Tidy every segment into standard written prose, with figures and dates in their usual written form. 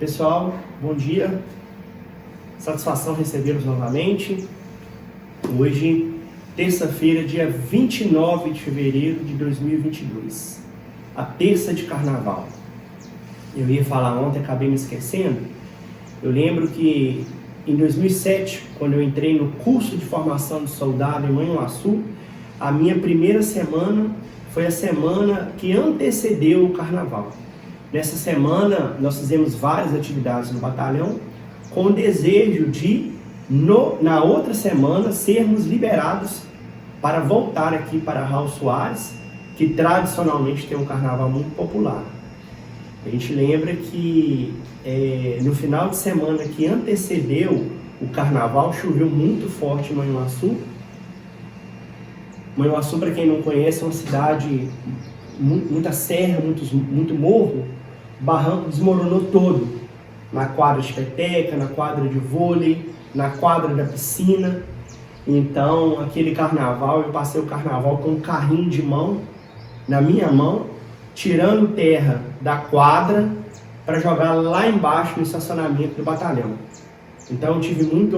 Pessoal, bom dia. Satisfação recebê-los novamente. Hoje, terça-feira, dia 29 de fevereiro de 2022. A terça de carnaval. Eu ia falar ontem, acabei me esquecendo. Eu lembro que em 2007, quando eu entrei no curso de formação de soldado em Manhuaçu, a minha primeira semana foi a semana que antecedeu o carnaval. Nessa semana, nós fizemos várias atividades no batalhão, com o desejo de, na outra semana, sermos liberados para voltar aqui para Raul Soares, que tradicionalmente tem um carnaval muito popular. A gente lembra que no final de semana que antecedeu o carnaval, choveu muito forte em Manhuaçu. Manhuaçu, para quem não conhece, é uma cidade, muita serra, muito morro. O barranco desmoronou todo, na quadra de peteca, na quadra de vôlei, na quadra da piscina. Então, aquele carnaval, eu passei o carnaval com um carrinho de mão, na minha mão, tirando terra da quadra para jogar lá embaixo no estacionamento do batalhão. Então, eu tenho muito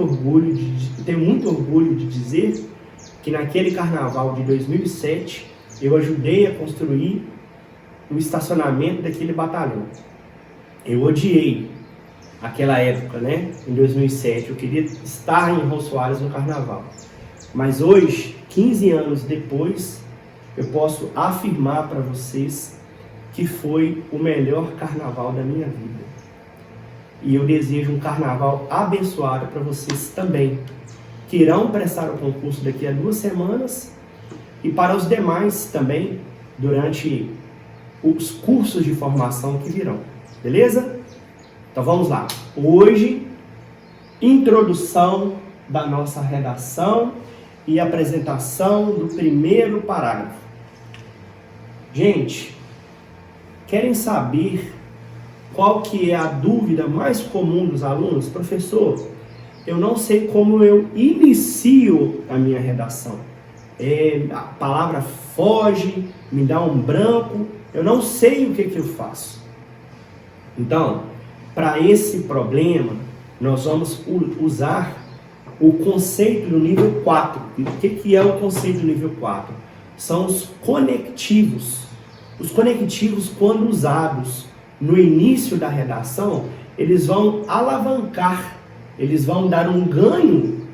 orgulho de dizer que naquele carnaval de 2007, eu ajudei a construir o estacionamento daquele batalhão. Eu odiei aquela época, né? Em 2007, eu queria estar em Raul Soares no carnaval. Mas hoje, 15 anos depois, eu posso afirmar para vocês que foi o melhor carnaval da minha vida. E eu desejo um carnaval abençoado para vocês também, que irão prestar o concurso daqui a 2 semanas, e para os demais também, durante os cursos de formação que virão. Beleza? Então vamos lá. Hoje, introdução da nossa redação e apresentação do primeiro parágrafo. Gente, querem saber qual que é a dúvida mais comum dos alunos? Professor, eu não sei como eu inicio a minha redação. A palavra foge, me dá um branco, eu não sei o que eu faço. Então, para esse problema, nós vamos usar o conceito do nível 4. E o que é o conceito do nível 4? São os conectivos. Os conectivos, quando usados no início da redação, eles vão alavancar, eles vão dar um ganho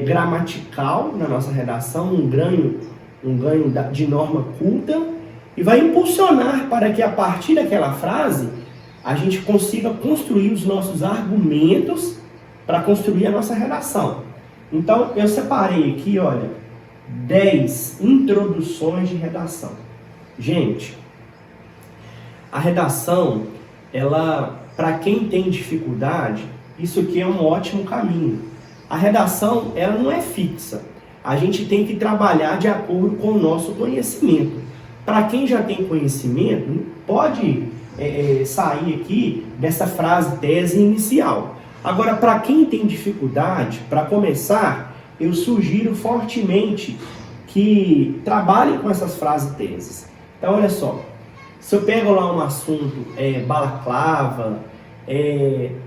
gramatical na nossa redação, um ganho de norma culta, e vai impulsionar para que a partir daquela frase a gente consiga construir os nossos argumentos para construir a nossa redação. Então eu separei aqui, olha, 10 introduções de redação. Gente, a redação, ela, para quem tem dificuldade, isso aqui é um ótimo caminho. A redação, ela não é fixa. A gente tem que trabalhar de acordo com o nosso conhecimento. Para quem já tem conhecimento, pode sair aqui dessa frase tese inicial. Agora, para quem tem dificuldade, para começar, eu sugiro fortemente que trabalhem com essas frases teses. Então, olha só, se eu pego lá um assunto, balaclava,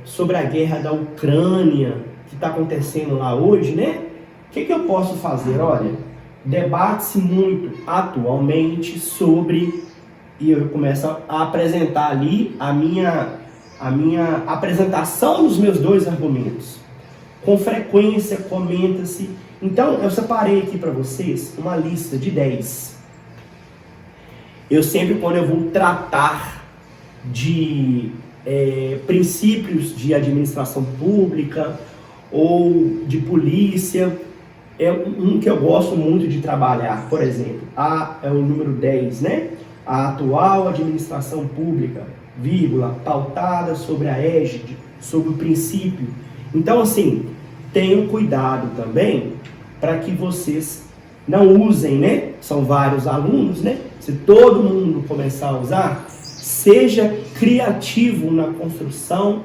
sobre a guerra da Ucrânia, que está acontecendo lá hoje, né? O que eu posso fazer? Olha, debate-se muito atualmente sobre, e eu começo a apresentar ali a minha apresentação dos meus 2 argumentos. Com frequência, comenta-se. Então, eu separei aqui para vocês uma lista de 10. Eu sempre, quando eu vou tratar de princípios de administração pública ou de polícia, é um que eu gosto muito de trabalhar. Por exemplo, é o número 10, né? A atual administração pública, vírgula, pautada sobre a égide, sobre o princípio. Então, assim, tenham cuidado também para que vocês não usem, né? São vários alunos, né? Se todo mundo começar a usar, seja criativo na construção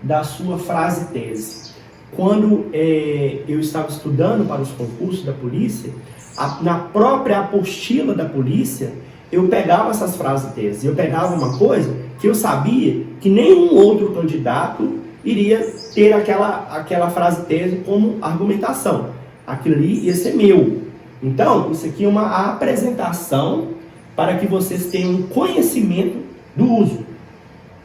da sua frase tese. Quando eu estava estudando para os concursos da polícia, na própria apostila da polícia, eu pegava essas frases tese. Eu pegava uma coisa que eu sabia que nenhum outro candidato iria ter aquela frase tese como argumentação. Aquilo ali ia ser meu. Então, isso aqui é uma apresentação para que vocês tenham conhecimento do uso.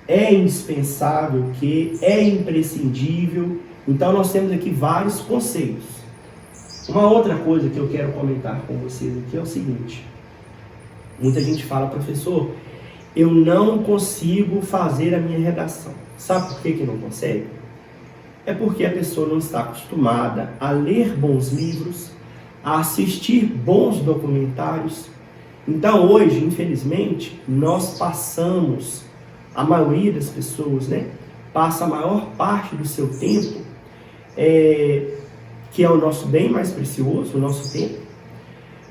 É indispensável, que é imprescindível. Então, nós temos aqui vários conceitos. Uma outra coisa que eu quero comentar com vocês aqui é o seguinte. Muita gente fala, professor, eu não consigo fazer a minha redação. Sabe por que não consegue? É porque a pessoa não está acostumada a ler bons livros, a assistir bons documentários. Então hoje, infelizmente, nós passamos, a maioria das pessoas, passa a maior parte do seu tempo, que é o nosso bem mais precioso, o nosso tempo,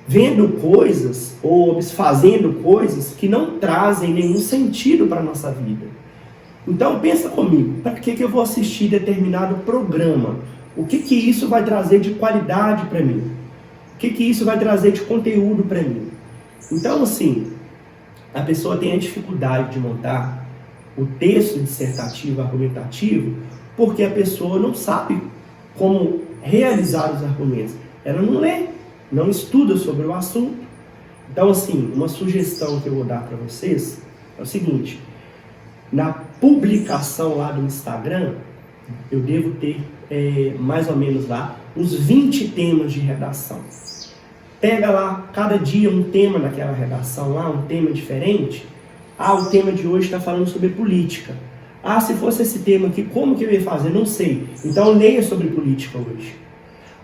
vendo coisas ou fazendo coisas que não trazem nenhum sentido para a nossa vida. Então pensa comigo, para que eu vou assistir determinado programa? O que isso vai trazer de qualidade para mim? O que isso vai trazer de conteúdo para mim? Então assim, a pessoa tem a dificuldade de montar o texto dissertativo, argumentativo, porque a pessoa não sabe como realizar os argumentos. Ela não lê, não estuda sobre o assunto. Então assim, uma sugestão que eu vou dar para vocês é o seguinte: na publicação lá do Instagram, eu devo ter mais ou menos lá uns 20 temas de redação. Pega lá, cada dia um tema daquela redação lá, um tema diferente. O tema de hoje está falando sobre política. Se fosse esse tema aqui, como que eu ia fazer? Não sei. Então leia sobre política hoje.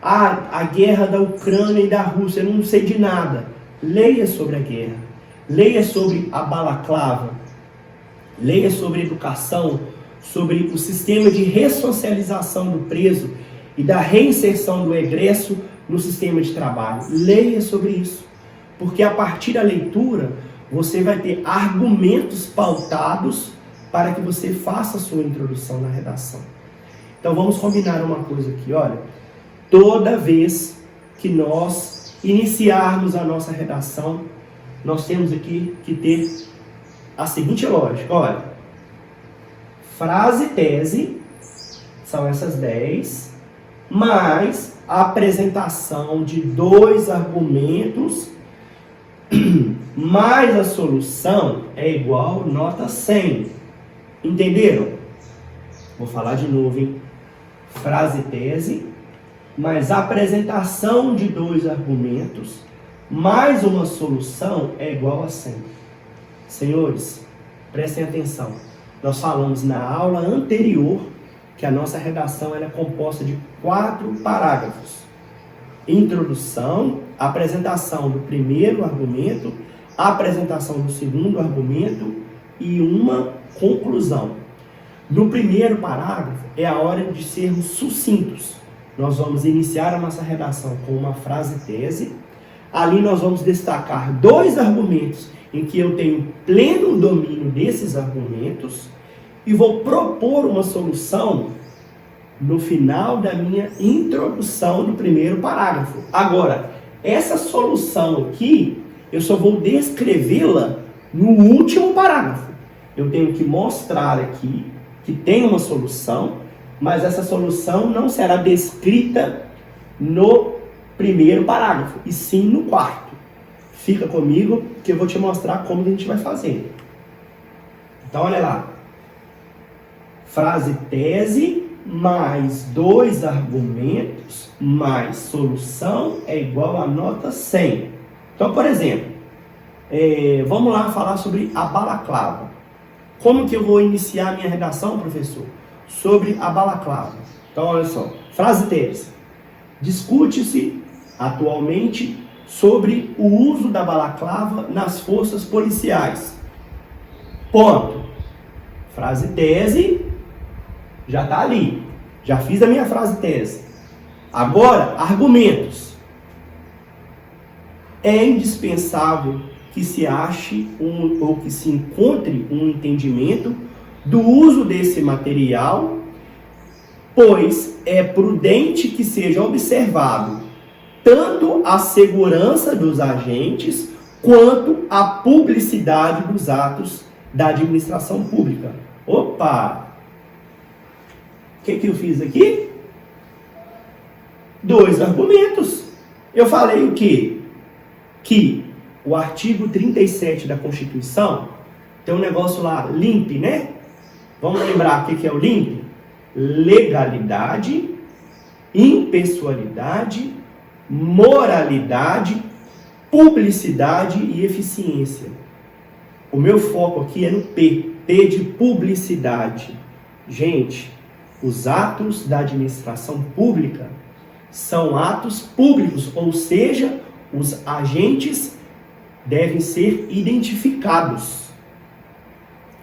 A guerra da Ucrânia e da Rússia, eu não sei de nada. Leia sobre a guerra. Leia sobre a balaclava. Leia sobre educação, sobre o sistema de ressocialização do preso e da reinserção do egresso no sistema de trabalho. Leia sobre isso, porque a partir da leitura você vai ter argumentos pautados para que você faça a sua introdução na redação. Então vamos combinar uma coisa aqui, olha. Toda vez que nós iniciarmos a nossa redação, nós temos aqui que ter a seguinte lógica, olha. Frase, tese, são essas 10, mais a apresentação de 2 argumentos, mais a solução é igual nota 100. Entenderam? Vou falar de novo, hein? Frase, tese, mais a apresentação de 2 argumentos, mais uma solução é igual a 100. Senhores, prestem atenção. Nós falamos na aula anterior que a nossa redação é composta de 4 parágrafos. Introdução, apresentação do primeiro argumento, apresentação do segundo argumento e uma conclusão. No primeiro parágrafo é a hora de sermos sucintos. Nós vamos iniciar a nossa redação com uma frase tese. Ali nós vamos destacar 2 argumentos em que eu tenho pleno domínio desses argumentos e vou propor uma solução no final da minha introdução do primeiro parágrafo. Agora, essa solução aqui, eu só vou descrevê-la no último parágrafo. Eu tenho que mostrar aqui que tem uma solução, mas essa solução não será descrita no primeiro parágrafo, e sim no quarto. Fica comigo que eu vou te mostrar como a gente vai fazer. Então, olha lá. Frase tese, mais 2 argumentos, mais solução é igual a nota 100. Então, por exemplo, vamos lá falar sobre a balaclava. Como que eu vou iniciar a minha redação, professor? Sobre a balaclava. Então, olha só. Frase tese. Discute-se atualmente sobre o uso da balaclava nas forças policiais. Ponto. Frase tese, já está ali. Já fiz a minha frase tese. Agora, argumentos. É indispensável que se ache ou que se encontre um entendimento do uso desse material, pois é prudente que seja observado tanto a segurança dos agentes quanto a publicidade dos atos da administração pública. Opa! O que eu fiz aqui? 2 argumentos. Eu falei o quê? Que o artigo 37 da Constituição tem um negócio lá, LIMP, né? Vamos lembrar o que é o LIMP? Legalidade, impessoalidade, moralidade, publicidade e eficiência. O meu foco aqui é no P de publicidade. Gente, os atos da administração pública são atos públicos, ou seja, os agentes devem ser identificados.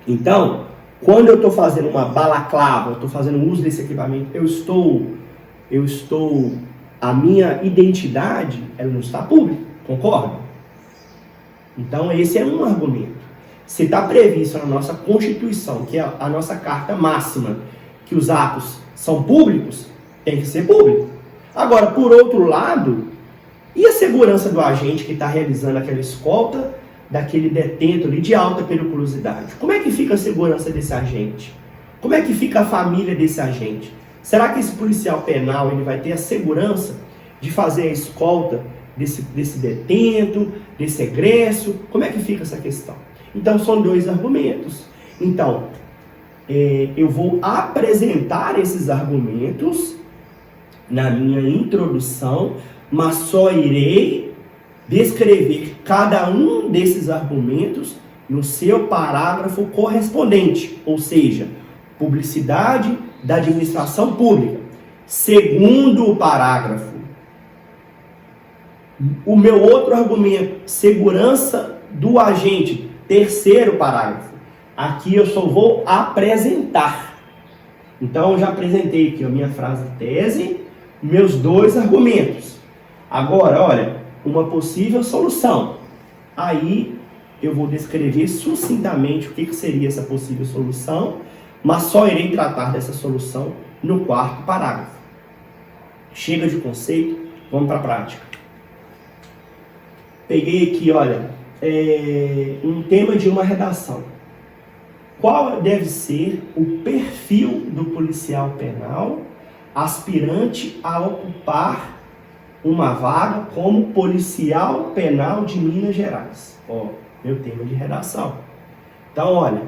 Então, quando eu estou fazendo uma balaclava, eu estou fazendo uso desse equipamento, a minha identidade, ela não está pública, concorda? Então, esse é um argumento. Se está previsto na nossa Constituição, que é a nossa carta máxima, que os atos são públicos, tem que ser público. Agora, por outro lado, e a segurança do agente que está realizando aquela escolta daquele detento ali de alta periculosidade? Como é que fica a segurança desse agente? Como é que fica a família desse agente? Será que esse policial penal ele vai ter a segurança de fazer a escolta desse detento, desse egresso? Como é que fica essa questão? Então, são 2 argumentos. Então, eu vou apresentar esses argumentos na minha introdução, mas só irei descrever cada um desses argumentos no seu parágrafo correspondente, ou seja, publicidade da administração pública. Segundo o parágrafo, o meu outro argumento, segurança do agente. Terceiro parágrafo, aqui eu só vou apresentar. Então, eu já apresentei aqui a minha frase tese, meus 2 argumentos. Agora, olha, uma possível solução. Aí, eu vou descrever sucintamente o que seria essa possível solução, mas só irei tratar dessa solução no 4º parágrafo. Chega de conceito, vamos para a prática. Peguei aqui, olha, um tema de uma redação. Qual deve ser o perfil do policial penal aspirante a ocupar uma vaga como policial penal de Minas Gerais? Ó, meu tema de redação. Então, olha,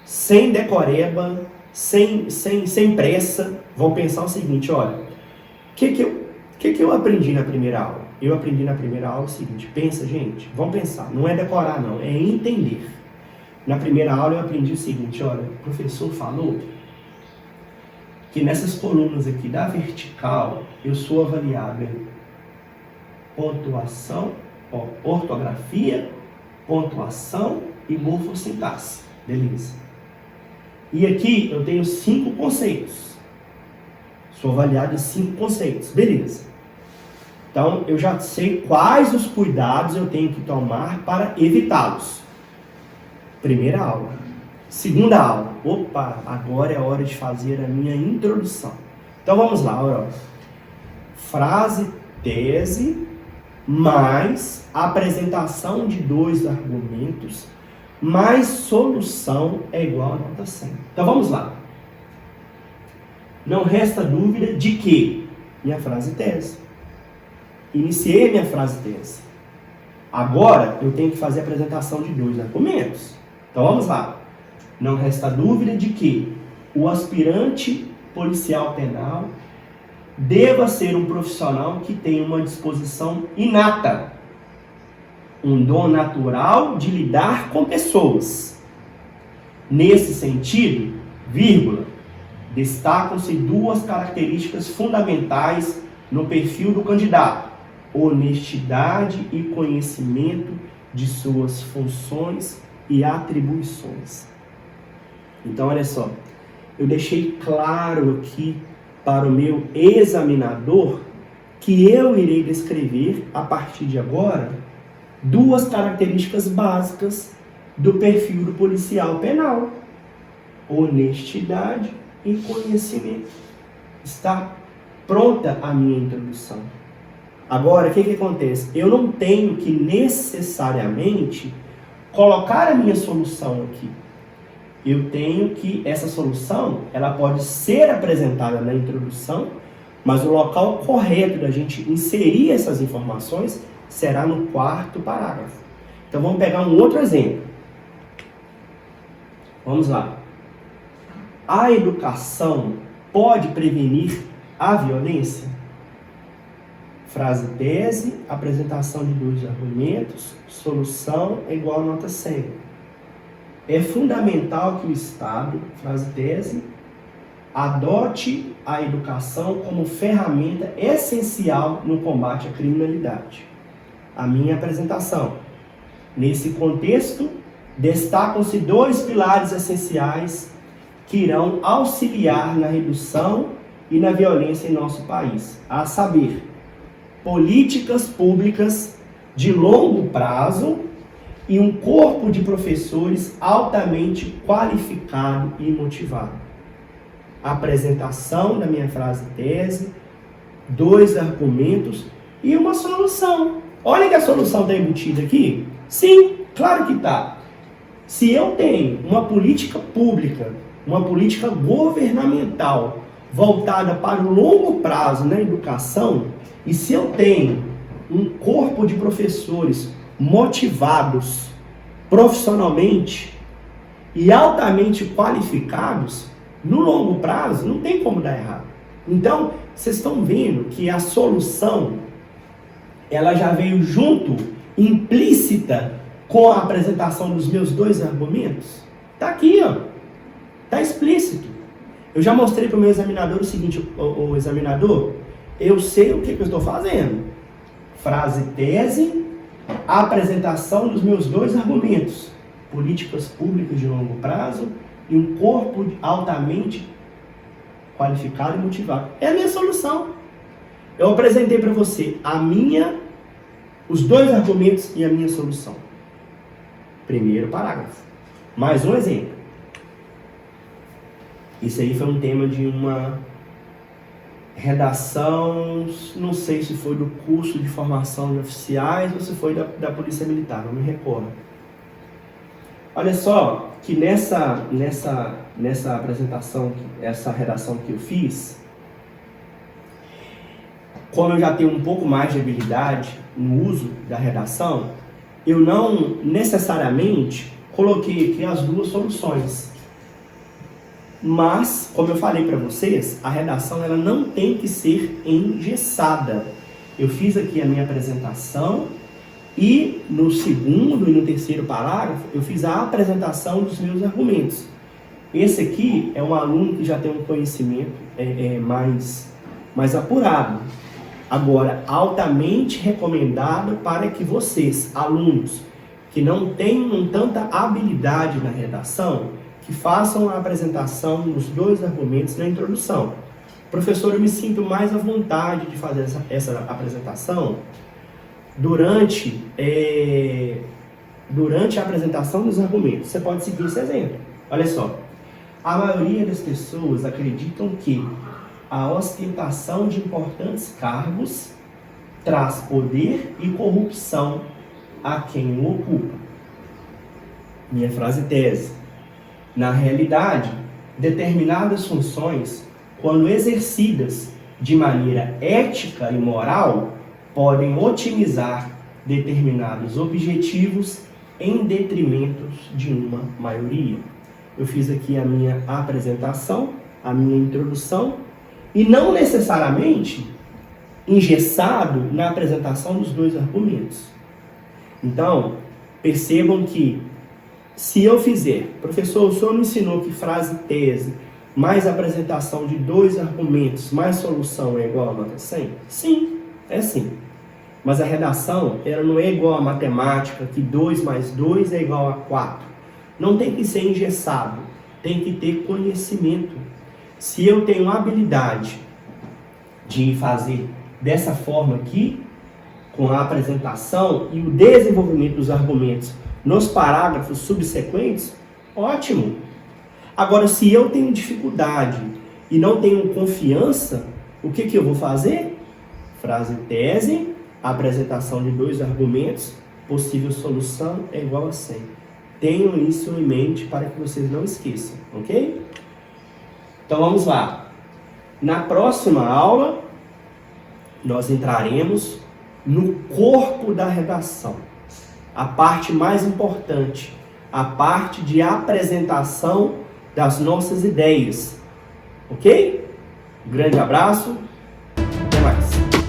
sem decoreba, sem pressa, vão pensar o seguinte, olha, o que eu aprendi na primeira aula? Eu aprendi na primeira aula o seguinte, pensa, gente, vamos pensar, não é decorar não, é entender. Na primeira aula eu aprendi o seguinte, olha, o professor falou que nessas colunas aqui da vertical, eu sou avaliado em pontuação, ortografia, pontuação e morfossintaxe, beleza. E aqui eu tenho 5 conceitos, sou avaliado em 5 conceitos, beleza. Então, eu já sei quais os cuidados eu tenho que tomar para evitá-los. Primeira aula. Segunda aula. Opa, agora é a hora de fazer a minha introdução. Então, vamos lá. Olha. Frase, tese, mais apresentação de 2 argumentos, mais solução é igual a nota 100. Então, vamos lá. Não resta dúvida de que minha frase tese. Iniciei a minha frase tese. Agora, eu tenho que fazer a apresentação de 2 argumentos. Então, vamos lá. Não resta dúvida de que o aspirante policial penal deva ser um profissional que tenha uma disposição inata, um dom natural de lidar com pessoas. Nesse sentido, vírgula, destacam-se 2 características fundamentais no perfil do candidato: honestidade e conhecimento de suas funções e atribuições. Então, olha só, eu deixei claro aqui para o meu examinador que eu irei descrever, a partir de agora, 2 características básicas do perfil do policial penal: honestidade e conhecimento. Está pronta a minha introdução. Agora, o que acontece? Eu não tenho que necessariamente colocar a minha solução aqui. eu tenho que essa solução, ela pode ser apresentada na introdução, mas o local correto da gente inserir essas informações será no 4º parágrafo. Então vamos pegar um outro exemplo. Vamos lá. A educação pode prevenir a violência? Frase tese, apresentação de 2 argumentos, solução é igual a nota 100. É fundamental que o Estado, frase tese, adote a educação como ferramenta essencial no combate à criminalidade. A minha apresentação. Nesse contexto, destacam-se 2 pilares essenciais que irão auxiliar na redução e na violência em nosso país, a saber, políticas públicas de longo prazo e um corpo de professores altamente qualificado e motivado. Apresentação da minha frase tese, 2 argumentos e uma solução. Olha que a solução está embutida aqui. Sim, claro que está. Se eu tenho uma política pública, uma política governamental voltada para o longo prazo na educação, e se eu tenho um corpo de professores motivados profissionalmente e altamente qualificados, no longo prazo não tem como dar errado. Então, vocês estão vendo que a solução ela já veio junto, implícita, com a apresentação dos meus 2 argumentos? Está aqui, ó. Está explícito. Eu já mostrei para o meu examinador o seguinte, o examinador, eu sei o que eu estou fazendo. Frase tese, apresentação dos meus 2 argumentos. Políticas públicas de longo prazo e um corpo altamente qualificado e motivado. É a minha solução. Eu apresentei para você os 2 argumentos e a minha solução. 1º parágrafo. Mais um exemplo. Isso aí foi um tema de uma redação, não sei se foi do curso de formação de oficiais ou se foi da Polícia Militar, não me recordo. Olha só que nessa apresentação, essa redação que eu fiz, como eu já tenho um pouco mais de habilidade no uso da redação, eu não necessariamente coloquei aqui as 2 soluções. Mas, como eu falei para vocês, a redação ela não tem que ser engessada. Eu fiz aqui a minha apresentação e no 2º e no 3º parágrafo eu fiz a apresentação dos meus argumentos. Esse aqui é um aluno que já tem um conhecimento mais apurado. Agora, altamente recomendado para que vocês, alunos, que não tenham tanta habilidade na redação, que façam a apresentação dos 2 argumentos na introdução. Professor, eu me sinto mais à vontade de fazer essa apresentação durante a apresentação dos argumentos. Você pode seguir esse exemplo. Olha só. A maioria das pessoas acreditam que a ostentação de importantes cargos traz poder e corrupção a quem o ocupa. Minha frase tese. Na realidade, determinadas funções, quando exercidas de maneira ética e moral, podem otimizar determinados objetivos em detrimento de uma maioria. Eu fiz aqui a minha apresentação, a minha introdução, e não necessariamente engessado na apresentação dos 2 argumentos. Então, percebam que se eu fizer, professor, o senhor me ensinou que frase tese mais apresentação de 2 argumentos mais solução é igual a nota 100? Sim, é sim. Mas a redação ela não é igual a matemática, que 2 mais 2 é igual a 4. Não tem que ser engessado, tem que ter conhecimento. Se eu tenho a habilidade de fazer dessa forma aqui, com a apresentação e o desenvolvimento dos argumentos nos parágrafos subsequentes, ótimo. Agora, se eu tenho dificuldade e não tenho confiança, o que eu vou fazer? Frase tese, apresentação de 2 argumentos, possível solução é igual a 100. Tenham isso em mente para que vocês não esqueçam, ok? Então vamos lá. Na próxima aula, nós entraremos no corpo da redação. A parte mais importante, a parte de apresentação das nossas ideias, ok? Um grande abraço, até mais.